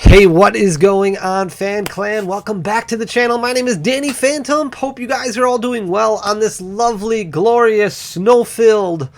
Hey, what is going on, Fan Clan? Welcome back to the channel. My name is Danny Phantom. Hope you guys are all doing well on this lovely, glorious, snow-filled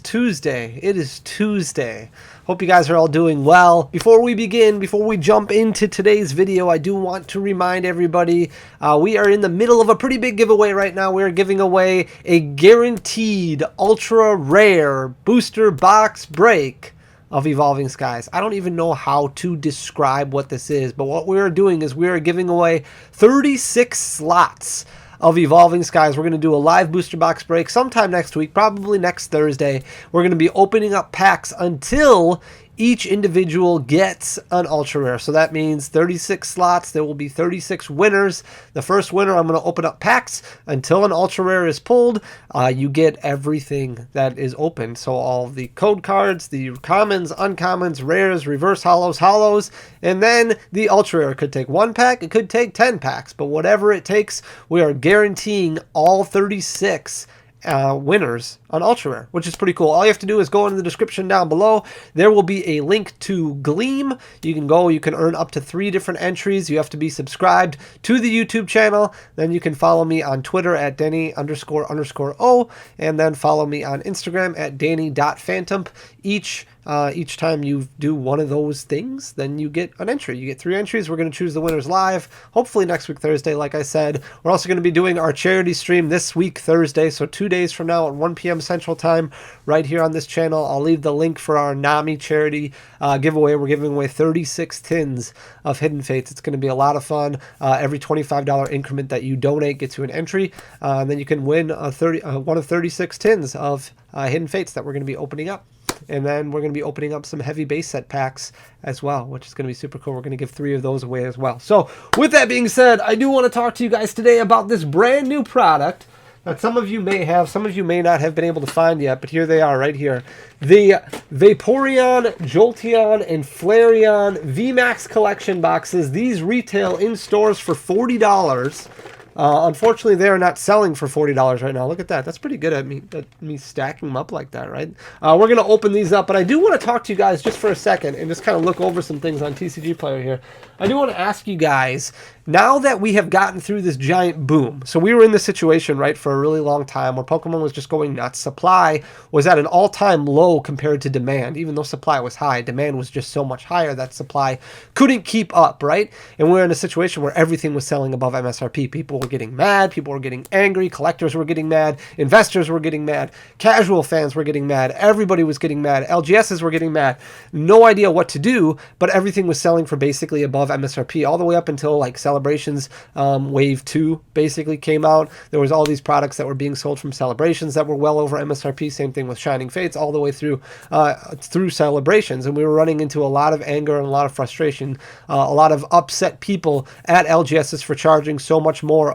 Tuesday. It is Tuesday. Hope you guys are all doing well. Before we begin, before we jump into today's video, I do want to remind everybody we are in the middle of a pretty big giveaway right now. We are giving away a guaranteed ultra rare booster box break of Evolving Skies. I don't even know how to describe what this is, but what we're doing is we're giving away 36 slots of Evolving Skies. We're going to do a live booster box break sometime next week, probably next Thursday. We're going to be opening up packs until each individual gets an ultra rare. So that means 36 slots. There will be 36 winners. The first winner, I'm going to open up packs until an ultra rare is pulled. You get everything that is open. So all the code cards, the commons, uncommons, rares, reverse hollows, and then the ultra rare. It could take one pack. It could take 10 packs. But whatever it takes, we are guaranteeing all 36 winners on ultra rare, which is pretty cool. All you have to do is go in the description down below. There will be a link to Gleam. You can go, you can earn up to 3 different entries. You have to be subscribed to the YouTube channel. Then you can follow me on Twitter at Danny__O, and then follow me on Instagram at Danny.Phantom. Each time you do one of those things, then you get an entry. You get 3 entries. We're going to choose the winners live, hopefully next week, Thursday, like I said. We're also going to be doing our charity stream this week, Thursday, so 2 days from now at 1 p.m. Central Time, right here on this channel. I'll leave the link for our NAMI charity giveaway. We're giving away 36 tins of Hidden Fates. It's going to be a lot of fun. Every $25 increment that you donate gets you an entry, and then you can win one of 36 tins of Hidden Fates that we're going to be opening up. And then we're going to be opening up some heavy base set packs as well, which is going to be super cool. We're going to give 3 of those away as well. So with that being said, I do want to talk to you guys today about this brand new product that some of you may have, some of you may not have been able to find yet, but here they are right here. The Vaporeon, Jolteon, and Flareon VMAX collection boxes. These retail in stores for $40. Unfortunately, they are not selling for $40 right now. Look at that. That's pretty good at me stacking them up like that, right? We're going to open these up, but I do want to talk to you guys just for a second and just kind of look over some things on TCG Player here. I do want to ask you guys, now that we have gotten through this giant boom, so we were in this situation, right, for a really long time where Pokemon was just going nuts. Supply was at an all-time low compared to demand. Even though supply was high, demand was just so much higher that supply couldn't keep up, right? And we were in a situation where everything was selling above MSRP. People were getting mad, people were getting angry, collectors were getting mad, investors were getting mad, casual fans were getting mad, everybody was getting mad, LGSs were getting mad. No idea what to do, but everything was selling for basically above MSRP all the way up until like Celebrations Wave 2 basically came out. There was all these products that were being sold from Celebrations that were well over MSRP. Same thing with Shining Fates all the way through Celebrations, and we were running into a lot of anger and a lot of frustration, a lot of upset people at LGSs for charging so much more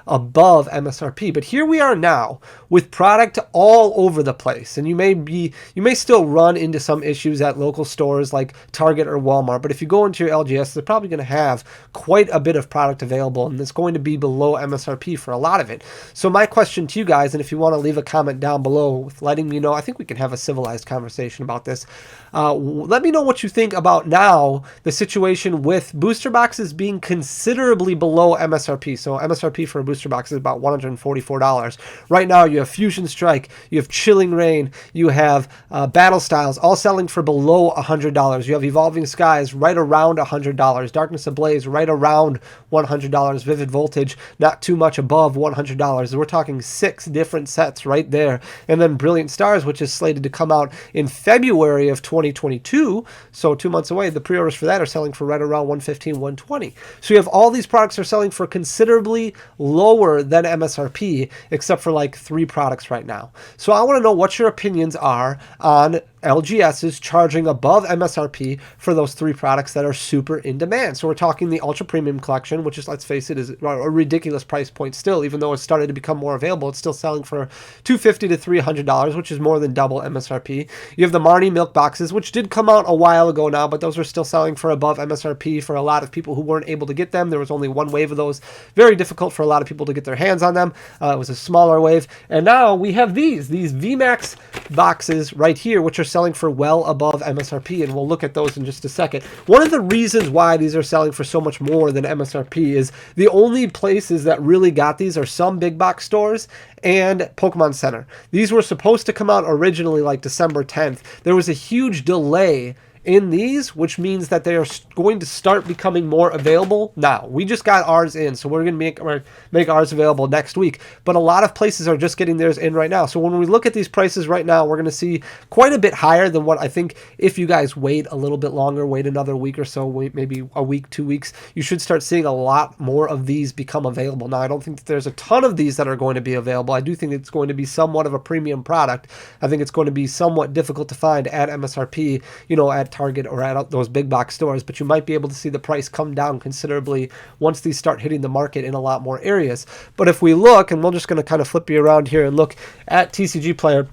above MSRP. But here we are now with product all over the place, and you may still run into some issues at local stores like Target or Walmart, but if you go into your LGS, they're probably going to have quite a bit of product available, and it's going to be below MSRP for a lot of it. So my question to you guys, and if you want to leave a comment down below with letting me know, I think we can have a civilized conversation about this. Let me know what you think about now the situation with booster boxes being considerably below MSRP. So MSRP for a booster box is about $144. Right now you have Fusion Strike, you have Chilling Rain, you have Battle Styles, all selling for below $100. You have Evolving Skies right around $100. Darkness Ablaze right around $100. Vivid Voltage not too much above $100. We're talking 6 different sets right there. And then Brilliant Stars, which is slated to come out in February of 2022, so 2 months away. The pre-orders for that are selling for right around $115, $120. So you have all these products are selling for considerably lower than MSRP, except for like 3 products right now. So I want to know what your opinions are on LGS is charging above MSRP for those 3 products that are super in demand. So we're talking the Ultra Premium Collection, which is, let's face it, is a ridiculous price point still. Even though it's started to become more available, it's still selling for $250 to $300, which is more than double MSRP. You have the Marnie Milk Boxes, which did come out a while ago now, but those are still selling for above MSRP for a lot of people who weren't able to get them. There was only 1 wave of those. Very difficult for a lot of people to get their hands on them. It was a smaller wave. And now we have these VMAX boxes right here, which are selling for well above MSRP, and we'll look at those in just a second. One of the reasons why these are selling for so much more than MSRP is the only places that really got these are some big box stores and Pokemon Center. These were supposed to come out originally like December 10th. There was a huge delay in these, which means that they are going to start becoming more available now. We just got ours in, so we're going to make ours available next week. But a lot of places are just getting theirs in right now. So when we look at these prices right now, we're going to see quite a bit higher than what I think if you guys wait a little bit longer, wait another week or so, wait maybe a week, 2 weeks, you should start seeing a lot more of these become available. Now, I don't think that there's a ton of these that are going to be available. I do think it's going to be somewhat of a premium product. I think it's going to be somewhat difficult to find at MSRP, you know, at Target or at those big box stores, but you might be able to see the price come down considerably once these start hitting the market in a lot more areas. But if we look, and we're just going to kind of flip you around here and look at TCG Player,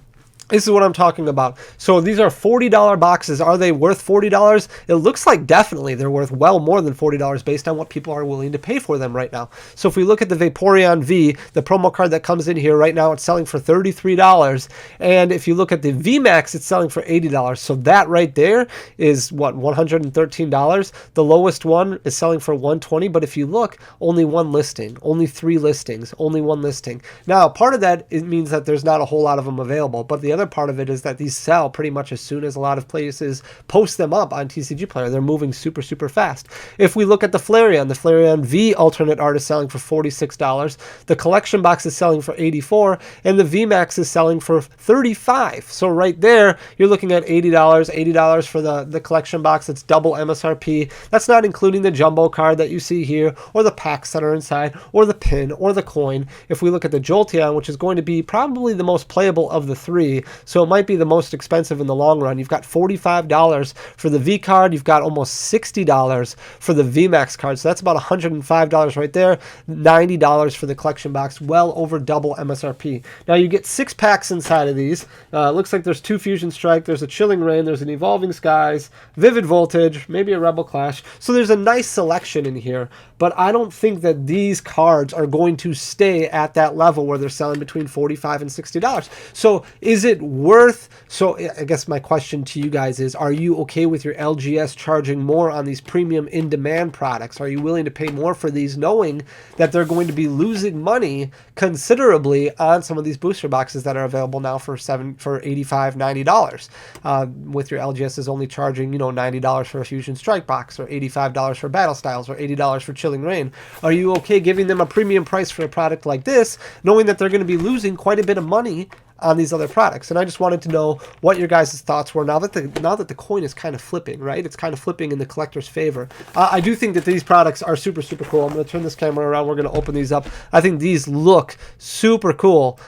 this is what I'm talking about. So these are $40 boxes. Are they worth $40? It looks like definitely they're worth well more than $40 based on what people are willing to pay for them right now. So if we look at the Vaporeon V, the promo card that comes in here right now, it's selling for $33. And if you look at the VMAX, it's selling for $80. So that right there is what, $113? The lowest one is selling for $120. But if you look, only one listing, only 3 listings, only one listing. Now, part of that, it means that there's not a whole lot of them available. But the other part of it is that these sell pretty much as soon as a lot of places post them up on TCG Player. They're moving super, super fast. If we look at the Flareon V alternate art is selling for $46. The collection box is selling for $84, and the VMAX is selling for $35. So right there, you're looking at $80 for the collection box. It's double MSRP. That's not including the jumbo card that you see here, or the packs that are inside, or the pin, or the coin. If we look at the Jolteon, which is going to be probably the most playable of the 3, so it might be the most expensive in the long run. You've got $45 for the V card. You've got almost $60 for the VMAX card. So that's about $105 right there. $90 for the collection box. Well over double MSRP. Now you get 6 packs inside of these. Looks like there's 2 Fusion Strike. There's a Chilling Reign. There's an Evolving Skies. Vivid Voltage. Maybe a Rebel Clash. So there's a nice selection in here. But I don't think that these cards are going to stay at that level where they're selling between $45 and $60. So is it worth? So I guess my question to you guys is, are you okay with your LGS charging more on these premium in-demand products? Are you willing to pay more for these knowing that they're going to be losing money considerably on some of these booster boxes that are available now for $85, $90? With your LGS is only charging, you know, $90 for a Fusion Strike box, or $85 for Battle Styles, or $80 for Chilling Reign. Are you okay giving them a premium price for a product like this, knowing that they're going to be losing quite a bit of money on these other products? And I just wanted to know what your guys' thoughts were now that the coin is kind of flipping, right? It's kind of flipping in the collector's favor. I do think that these products are super, super cool. I'm going to turn this camera around. We're going to open these up. I think these look super cool.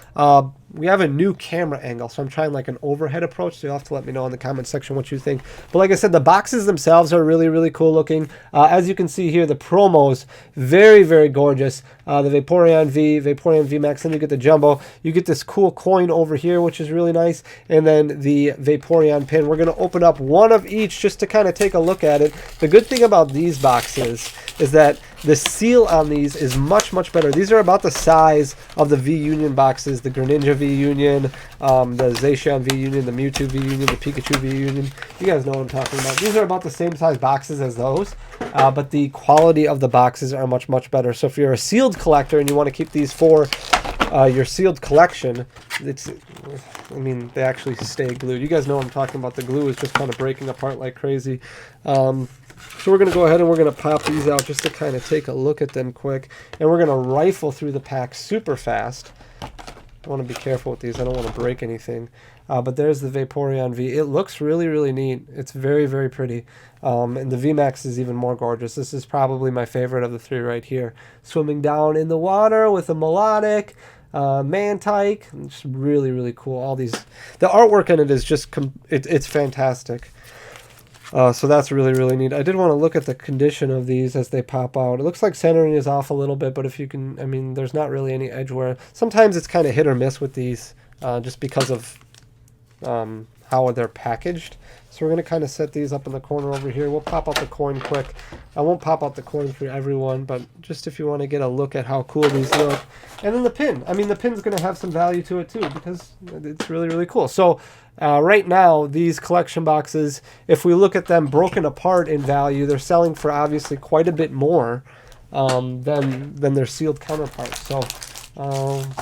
We have a new camera angle, so I'm trying like an overhead approach, so you'll have to let me know in the comment section what you think. But like I said, the boxes themselves are really, really cool looking. As you can see here, the promos, very, very gorgeous. The Vaporeon VMAX, then you get the jumbo. You get this cool coin over here, which is really nice, and then the Vaporeon pin. We're going to open up one of each just to kind of take a look at it. The good thing about these boxes is that the seal on these is much, much better. These are about the size of the V-Union boxes, the Greninja V-Union, the Zacian V-Union, the Mewtwo V-Union, the Pikachu V-Union. You guys know what I'm talking about. These are about the same size boxes as those, but the quality of the boxes are much, much better. So if you're a sealed collector and you want to keep these for your sealed collection, I mean, they actually stay glued. You guys know what I'm talking about. The glue is just kind of breaking apart like crazy. So we're going to go ahead and we're going to pop these out just to kind of take a look at them quick. And we're going to rifle through the pack super fast. I want to be careful with these. I don't want to break anything. But there's the Vaporeon V. It looks really, really neat. It's very, very pretty. And the VMAX is even more gorgeous. This is probably my favorite of the 3 right here. Swimming down in the water with a melodic Mantike. It's really, really cool. All these, the artwork in it is just, it's fantastic. So that's really, really neat. I did want to look at the condition of these as they pop out. It looks like centering is off a little bit, but if you can, I mean, there's not really any edge wear. Sometimes it's kind of hit or miss with these just because of how they're packaged. So we're going to kind of set these up in the corner over here. We'll pop out the coin quick. I won't pop out the coin for everyone, but just if you want to get a look at how cool these look. And then the pin. I mean, the pin's going to have some value to it too because it's really, really cool. So right now, these collection boxes, if we look at them broken apart in value, they're selling for obviously quite a bit more than their sealed counterparts. So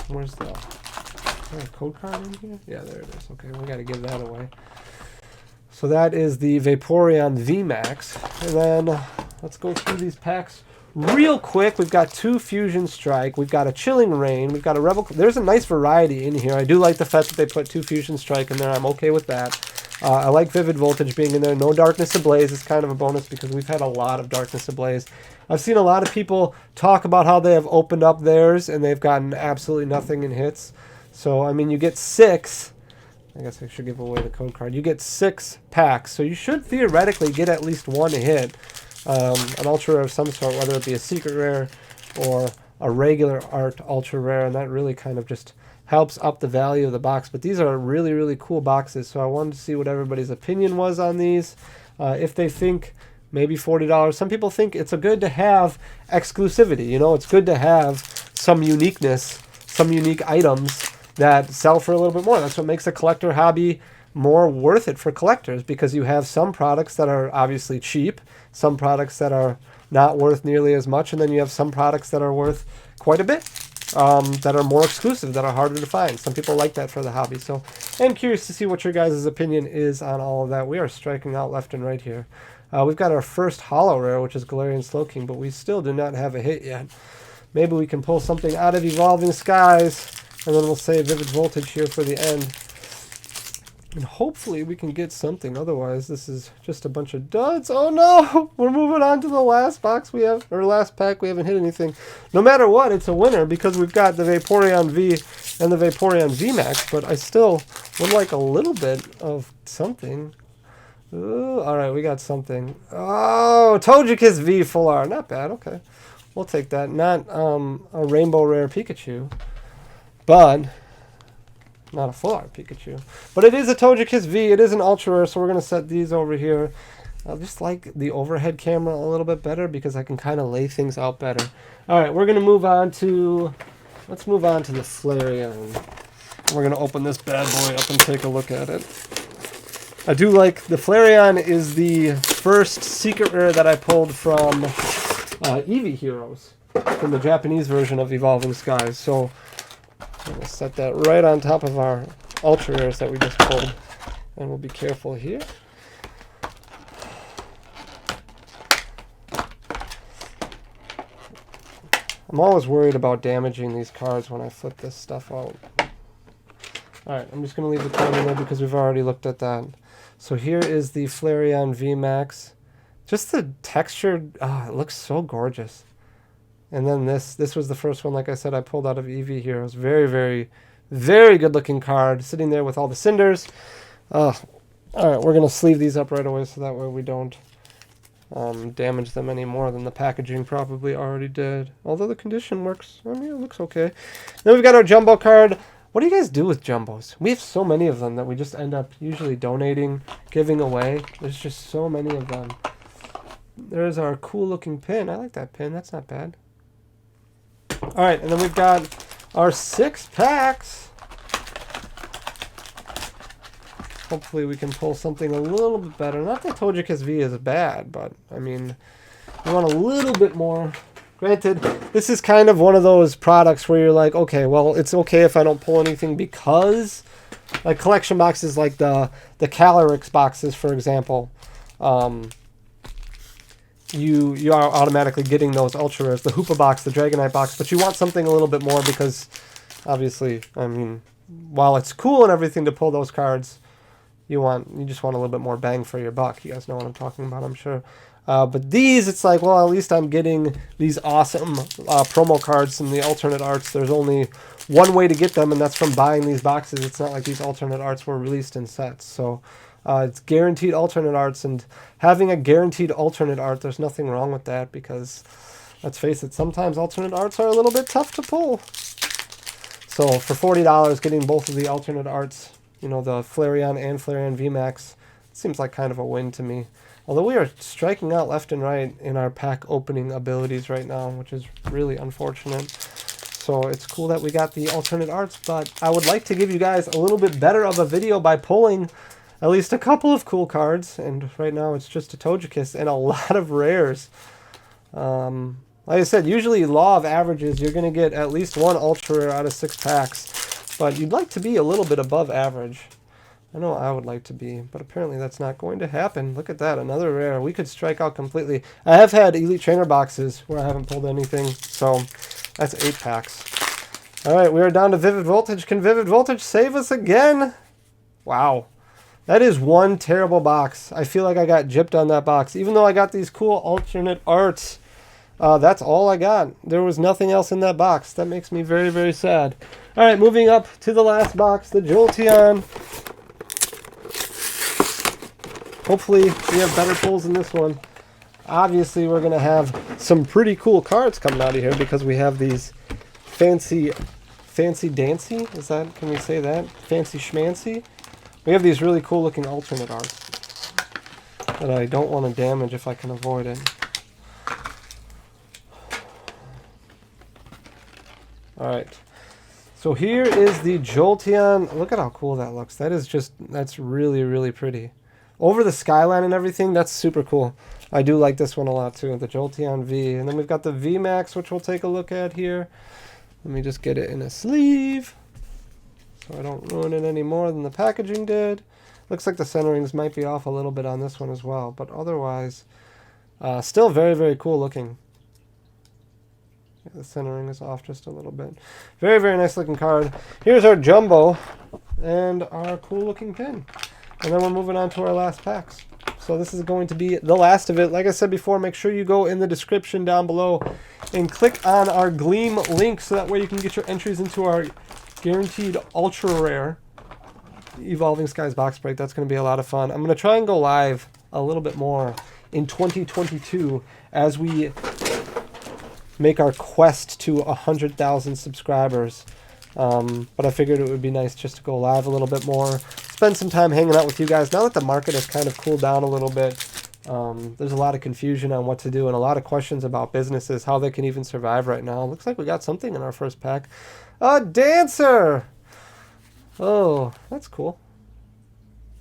where's the... Is there a code card in here? Yeah, there it is. Okay, we got to give that away. So that is the Vaporeon VMAX. And then let's go through these packs real quick. We've got 2 Fusion Strike. We've got a Chilling Rain. We've got a Rebel. There's a nice variety in here. I do like the fact that they put 2 Fusion Strike in there. I'm okay with that. I like Vivid Voltage being in there. No Darkness Ablaze is kind of a bonus because we've had a lot of Darkness Ablaze. I've seen a lot of people talk about how they have opened up theirs and they've gotten absolutely nothing in hits. So, I mean, you get 6. I guess I should give away the code card. You get 6 packs, so you should theoretically get at least 1 hit. An ultra rare of some sort, whether it be a secret rare or a regular art ultra rare, and that really kind of just helps up the value of the box. But these are really, really cool boxes, so I wanted to see what everybody's opinion was on these. If they think maybe $40. Some people think it's a good to have exclusivity. You know, it's good to have some uniqueness, some unique items that sell for a little bit more. That's what makes a collector hobby more worth it for collectors, because you have some products that are obviously cheap, some products that are not worth nearly as much, and then you have some products that are worth quite a bit, that are more exclusive, that are harder to find. Some people like that for the hobby. So I'm curious to see what your guys' opinion is on all of that. We are striking out left and right here. We've got our first holo rare, which is Galarian Slowking, but we still do not have a hit yet. Maybe we can pull something out of Evolving Skies. And then we'll save Vivid Voltage here for the end. And hopefully we can get something. Otherwise, this is just a bunch of duds. Oh no! We're moving on to the last box we have, or last pack. We haven't hit anything. No matter what, it's a winner because we've got the Vaporeon V and the Vaporeon VMAX. But I still would like a little bit of something. Ooh, alright, we got something. Oh, Togekiss V Full R. Not bad, okay. We'll take that. Not a Rainbow Rare Pikachu. But not a full art Pikachu. But it is a Togekiss V. It is an ultra rare, so we're going to set these over here. I just like the overhead camera a little bit better because I can kind of lay things out better. All right, we're going to move on to, let's move on to the Flareon. We're going to open this bad boy up and take a look at it. I do like, the Flareon is the first secret rare that I pulled from Eevee Heroes, from the Japanese version of Evolving Skies. So I'm going to set that right on top of our ultra rares that we just pulled. And we'll be careful here. I'm always worried about damaging these cards when I flip this stuff out. Alright, I'm just going to leave the coin in there because we've already looked at that. So here is the Flareon VMAX. Just the texture, it looks so gorgeous. And then this was the first one, like I said, I pulled out of Eevee Heroes. Very, very, very good looking card. Sitting there with all the cinders. Alright, we're going to sleeve these up right away so that way we don't damage them any more than the packaging probably already did. Although the condition works, I mean, it looks okay. Then we've got our jumbo card. What do you guys do with jumbos? We have so many of them that we just end up usually donating, giving away. There's just so many of them. There's our cool looking pin. I like that pin. That's not bad. Alright, and then we've got our 6 packs. Hopefully we can pull something a little bit better. Not that Togekiss V is bad, but, I mean, we want a little bit more. Granted, this is kind of one of those products where you're like, okay, well, it's okay if I don't pull anything because, like, collection boxes like the Calyrex boxes, for example, you are automatically getting those ultra rares, the Hoopa box, the Dragonite box, but you want something a little bit more because, obviously, I mean, while it's cool and everything to pull those cards, you just want a little bit more bang for your buck. You guys know what I'm talking about, I'm sure. But these, it's like, well, at least I'm getting these awesome promo cards and the alternate arts. There's only one way to get them, and that's from buying these boxes. It's not like these alternate arts were released in sets. So it's guaranteed alternate arts, and having a guaranteed alternate art, there's nothing wrong with that because, let's face it, sometimes alternate arts are a little bit tough to pull. So for $40, getting both of the alternate arts, you know, the Flareon and Flareon VMAX, Seems like kind of a win to me. Although we are striking out left and right in our pack opening abilities right now, which is really unfortunate. So it's cool that we got the alternate arts, but I would like to give you guys a little bit better of a video by pulling at least a couple of cool cards. And right now it's just a Togekiss and a lot of rares. Like I said, usually law of averages, you're going to get at least one ultra rare out of 6 packs. But you'd like to be a little bit above average. I know I would like to be, but apparently that's not going to happen. Look at that, another rare. We could strike out completely. I have had Elite Trainer boxes where I haven't pulled anything, so that's 8 packs. All right, we are down to Vivid Voltage. Can Vivid Voltage save us again? Wow. That is one terrible box. I feel like I got gypped on that box. Even though I got these cool alternate arts, that's all I got. There was nothing else in that box. That makes me very, very sad. All right, moving up to the last box, the Jolteon. Hopefully we have better pulls in this one. Obviously we're going to have some pretty cool cards coming out of here because we have these fancy dancy. Is that, can we say that? Fancy schmancy. We have these really cool looking alternate arts that I don't want to damage if I can avoid it. Alright. So here is the Jolteon. Look at how cool that looks. That is just, that's really, really pretty. Over the skyline and everything, that's super cool. I do like this one a lot too, the Jolteon V. And then we've got the VMAX, which we'll take a look at here. Let me just get it in a sleeve so I don't ruin it any more than the packaging did. Looks like the centerings might be off a little bit on this one as well, but otherwise, still very, very cool looking. Yeah, the centering is off just a little bit. Very, very nice looking card. Here's our Jumbo and our cool looking pin. And then we're moving on to our last packs. So this is going to be the last of it. Like I said before, make sure you go in the description down below and click on our Gleam link so that way you can get your entries into our guaranteed ultra rare Evolving Skies box break. That's going to be a lot of fun. I'm going to try and go live a little bit more in 2022 as we make our quest to 100,000 subscribers. But I figured it would be nice just to go live a little bit more, spend some time hanging out with you guys. Now that the market has kind of cooled down a little bit, there's a lot of confusion on what to do and a lot of questions about businesses, how they can even survive right now. Looks like we got something in our first pack. A Dancer! Oh, that's cool.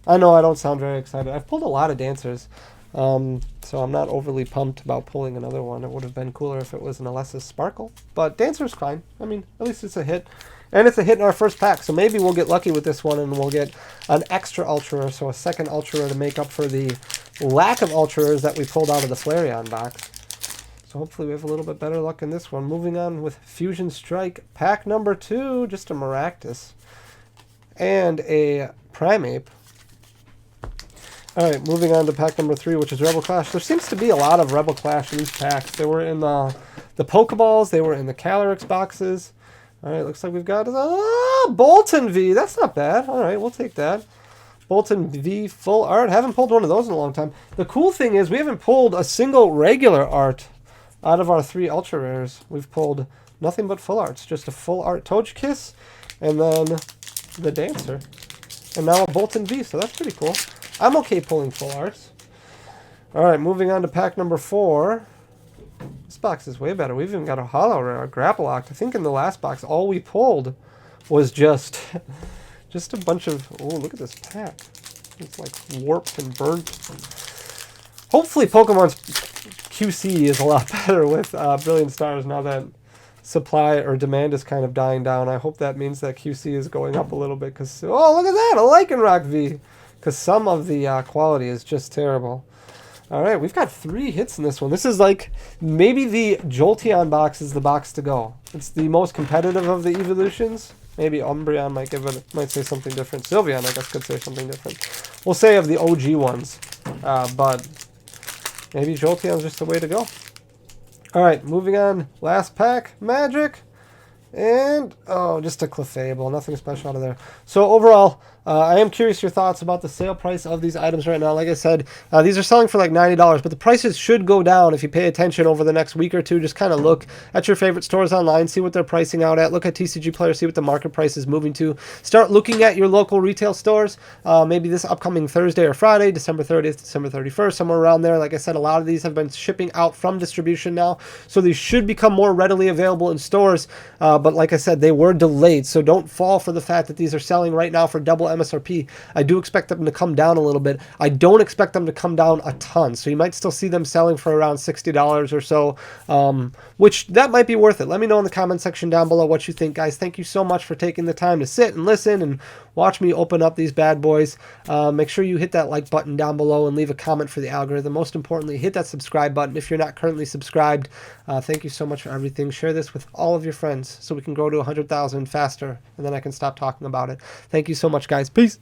I know I don't sound very excited. I've pulled a lot of Dancers, so I'm not overly pumped about pulling another one. It would have been cooler if it was an Alessis Sparkle, but Dancer's fine. I mean, at least it's a hit. And it's a hit in our first pack, so maybe we'll get lucky with this one and we'll get an extra ultra rare, so a second ultra rare to make up for the lack of ultra rares that we pulled out of the Flareon box. So hopefully we have a little bit better luck in this one. Moving on with Fusion Strike, pack number 2, just a Maractus and a Primeape. Alright, moving on to pack number 3, which is Rebel Clash. There seems to be a lot of Rebel Clash in these packs. They were in the Pokeballs, they were in the Calyrex boxes. Alright, looks like we've got Bolton V. That's not bad. Alright, we'll take that. Bolton V full art. Haven't pulled one of those in a long time. The cool thing is we haven't pulled a single regular art out of our 3 ultra rares. We've pulled nothing but full arts. Just a full art Togekiss and then the Dancer. And now a Bolton V, so that's pretty cool. I'm okay pulling full arts. Alright, moving on to pack number 4. This box is way better. We've even got a holo rare, a Grapple Lock. I think in the last box, all we pulled was just a bunch of... Oh, look at this pack. It's like warped and burnt. Hopefully Pokemon's QC is a lot better with Brilliant Stars now that supply or demand is kind of dying down. I hope that means that QC is going up a little bit because... Oh, look at that! A Lycanroc V! Because some of the quality is just terrible. Alright, we've got 3 hits in this one. This is like, maybe the Jolteon box is the box to go. It's the most competitive of the evolutions. Maybe Umbreon might say something different. Sylveon, I guess, could say something different. We'll say of the OG ones. But maybe Jolteon's just the way to go. Alright, moving on. Last pack, Magic. And, oh, just a Clefable. Nothing special out of there. So overall, I am curious your thoughts about the sale price of these items right now. Like I said, these are selling for like $90, but the prices should go down if you pay attention over the next week or two. Just kind of look at your favorite stores online, see what they're pricing out at. Look at TCG Player, see what the market price is moving to. Start looking at your local retail stores, maybe this upcoming Thursday or Friday, December 30th, December 31st, somewhere around there. Like I said, a lot of these have been shipping out from distribution now, so these should become more readily available in stores. But like I said, they were delayed, so don't fall for the fact that these are selling right now for double MSRP. I do expect them to come down a little bit. I don't expect them to come down a ton, so you might still see them selling for around $60 or so, which that might be worth it. Let me know in the comment section down below what you think, guys. Thank you so much for taking the time to sit and listen and watch me open up these bad boys. Make sure you hit that like button down below and leave a comment for the algorithm. Most importantly, hit that subscribe button if you're not currently subscribed. Thank you so much for everything. Share this with all of your friends so we can grow to 100,000 faster, and then I can stop talking about it. Thank you so much, guys. Peace.